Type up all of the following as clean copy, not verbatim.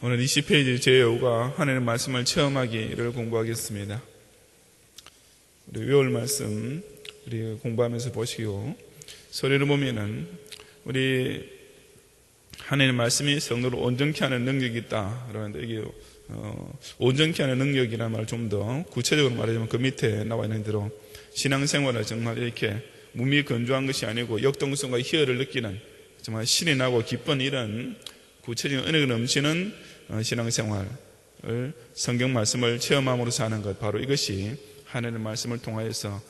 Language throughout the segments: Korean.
오늘 20페이지 제5가 하나님의 말씀을 체험하기를 공부하겠습니다. 우리 외울 말씀 우리 공부하면서 보시고 소리를 보면은 우리 하나님의 말씀이 성도를 온전케 하는 능력이 있다. 그러는데 이게 온전케 하는 능력이라는 말을 좀 더 구체적으로 말하자면 그 밑에 나와 있는 대로 신앙생활을 정말 이렇게 몸이 건조한 것이 아니고 역동성과 희열을 느끼는 정말 신이 나고 기쁜 이런 구체적인 은혜가 넘치는 신앙생활을 성경 말씀을 체험함으로써 하는 것, 바로 이것이 하나님의 말씀을 통하여서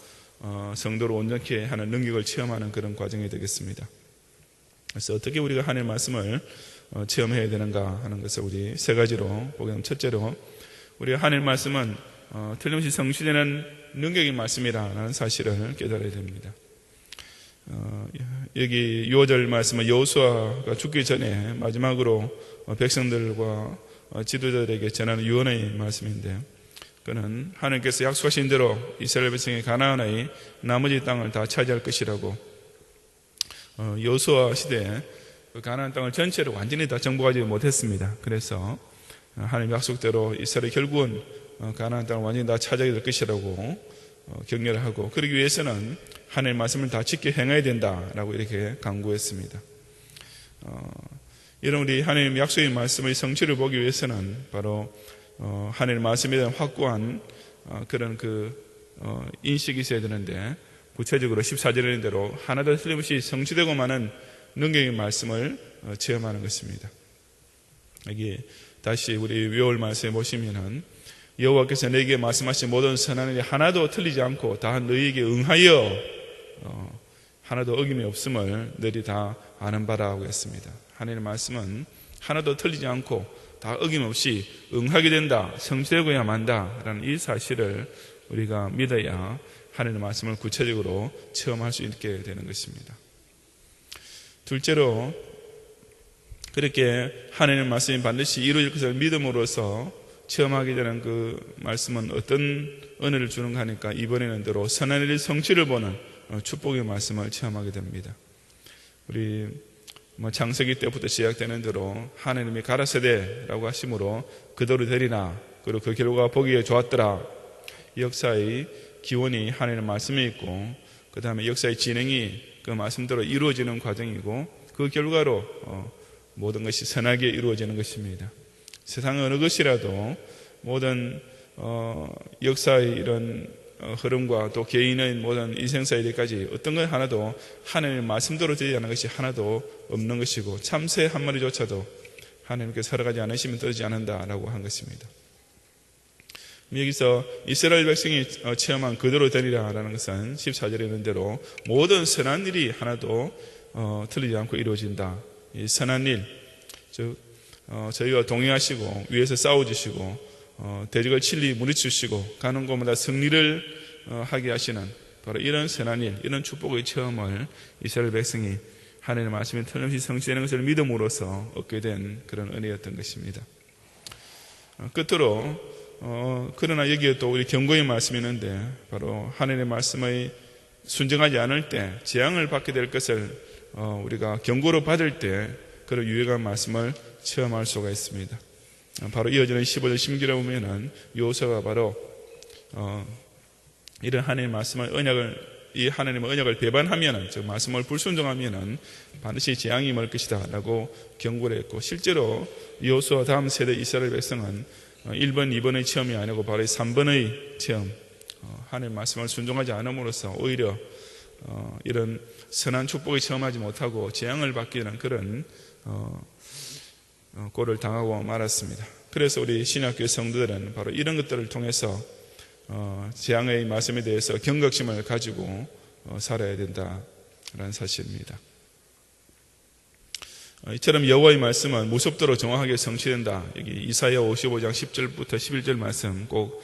성도를 온전케 하는 능력을 체험하는 그런 과정이 되겠습니다. 그래서 어떻게 우리가 하나님의 말씀을 체험해야 되는가 하는 것을 우리 세 가지로 보게 되면, 첫째로 우리가 하나님의 말씀은 틀림없이 성취되는 능력의 말씀이라는 사실을 깨달아야 됩니다. 여기 6절 말씀은 여호수아가 죽기 전에 마지막으로 백성들과 지도자들에게 전하는 유언의 말씀인데, 그는 하나님께서 약속하신 대로 이스라엘 백성이 가나안의 나머지 땅을 다 차지할 것이라고, 여호수아 시대에 그 가나안 땅을 전체를 완전히 다 정복하지 못했습니다. 그래서 하나님 약속대로 이스라엘이 결국은 가나안 땅을 완전히 다 차지하게 될 것이라고 격려를 하고, 그러기 위해서는 하나님의 말씀을 다 지켜 행해야 된다라고 이렇게 강구했습니다. 이런 우리 하나님의 약속의 말씀의 성취를 보기 위해서는 바로 하나님의 말씀에 대한 확고한 그런 인식이 있어야 되는데, 구체적으로 14절에 있는 대로 하나도 틀림없이 성취되고 마는 능력의 말씀을 체험하는 것입니다. 여기 다시 우리 외울 말씀에 보시면은 여호와께서 내게 말씀하신 모든 선한 일이 하나도 틀리지 않고 다 너희에게 응하여 하나도 어김이 없음을 너희 다 아는 바라고 했습니다. 하나님의 말씀은 하나도 틀리지 않고 다 어김없이 응하게 된다, 성취되고야 만다라는 이 사실을 우리가 믿어야 하나님의 말씀을 구체적으로 체험할 수 있게 되는 것입니다. 둘째로, 그렇게 하나님의 말씀이 반드시 이루어질 것을 믿음으로써 체험하게 되는 그 말씀은 어떤 은혜를 주는가 하니까, 이번에는 대로 선한 일의 성취를 보는 축복의 말씀을 체험하게 됩니다. 우리 창세기 때부터 시작되는 대로 하나님이 가라사대라고 하심으로 그대로 되리라, 그리고 그 결과가 보기에 좋았더라. 이 역사의 기원이 하나님의 말씀에 있고, 그 다음에 역사의 진행이 그 말씀대로 이루어지는 과정이고, 그 결과로 모든 것이 선하게 이루어지는 것입니다. 세상의 어느 것이라도 모든 역사의 이런 흐름과 또 개인의 모든 인생사 일까지 어떤 것 하나도 하나님의 말씀대로 되지 않은 것이 하나도 없는 것이고, 참새 한 마리조차도 하나님께서 허락하지 않으시면 떠지 않는다라고 한 것입니다. 여기서 이스라엘 백성이 체험한 그대로 되리라라는 것은 14절에 있는 대로 모든 선한 일이 하나도 틀리지 않고 이루어진다. 이 선한 일, 즉 저희와 동행하시고 위에서 싸워주시고 대적을 칠리 무리치시고 가는 곳마다 승리를 하게 하시는 바로 이런 선한 일, 이런 축복의 체험을 이스라엘 백성이 하나님의 말씀이 틀림없이 성취되는 것을 믿음으로써 얻게 된 그런 은혜였던 것입니다. 끝으로 그러나 여기에 또 우리 경고의 말씀이 있는데, 바로 하나님의 말씀의 순종하지 않을 때 재앙을 받게 될 것을 우리가 경고로 받을 때 그런 유익한 말씀을 체험할 수가 있습니다. 바로 이어지는 15절 16절에 보면은 여호수아가 바로 이런 하나님의 말씀을 이 하나님의 언약을 배반하면은, 즉 말씀을 불순종하면은 반드시 재앙이 임할 것이다 라고 경고를 했고, 실제로 여호수아 다음 세대 이스라엘 백성은 1번, 2번의 체험이 아니고 바로 3번의 체험, 하나님의 말씀을 순종하지 않음으로써 오히려 이런 선한 축복을 체험하지 못하고 재앙을 받게 되는 그런 꼴을 당하고 말았습니다. 그래서 우리 신약교회 성도들은 바로 이런 것들을 통해서 재앙의 말씀에 대해서 경각심을 가지고 살아야 된다라는 사실입니다. 이처럼 여호와의 말씀은 무섭도록 정확하게 성취된다. 여기 이사야 55장 10절부터 11절 말씀 꼭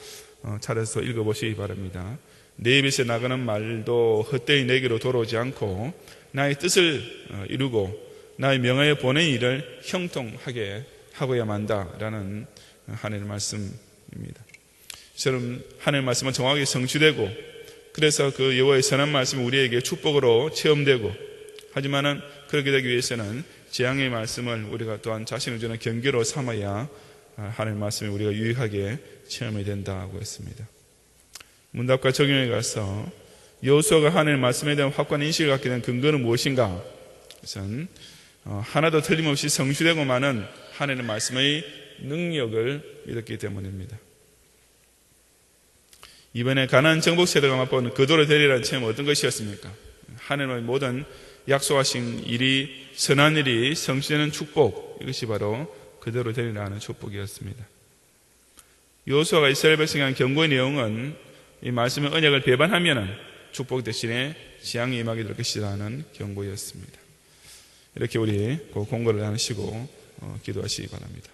찾아서 읽어보시기 바랍니다. 내 입에서 나가는 말도 헛되이 내게로 돌아오지 않고 나의 뜻을 이루고 나의 명하여 보낸 일을 형통하게 하고야만 한다라는 하나님의 말씀입니다. 저는 하나님의 말씀은 정확하게 성취되고, 그래서 그 여호와의 선한 말씀이 우리에게 축복으로 체험되고, 하지만은 그렇게 되기 위해서는 재앙의 말씀을 우리가 또한 자신을 주는 경계로 삼아야 하나님의 말씀이 우리가 유익하게 체험이 된다고 했습니다. 문답과 적용에 가서 여호수아가 하나님의 말씀에 대한 확고한 인식을 갖게 된 근거는 무엇인가? 그것은 하나도 틀림없이 성취되고 마는 하나님의 말씀의 능력을 믿었기 때문입니다. 이번에 가나안 정복 세대가 맛본 그도로 되리라는 체험은 어떤 것이었습니까? 하나님의 모든 약속하신 일이, 선한 일이 성취되는 축복, 이것이 바로 그대로 되리라는 축복이었습니다. 여호수아가 이스라엘 백성에 한 경고의 내용은 이 말씀의 언약을 배반하면 축복 대신에 재앙이 임하게 될 것이라는 경고였습니다. 이렇게 우리 공부를 하시고 기도하시기 바랍니다.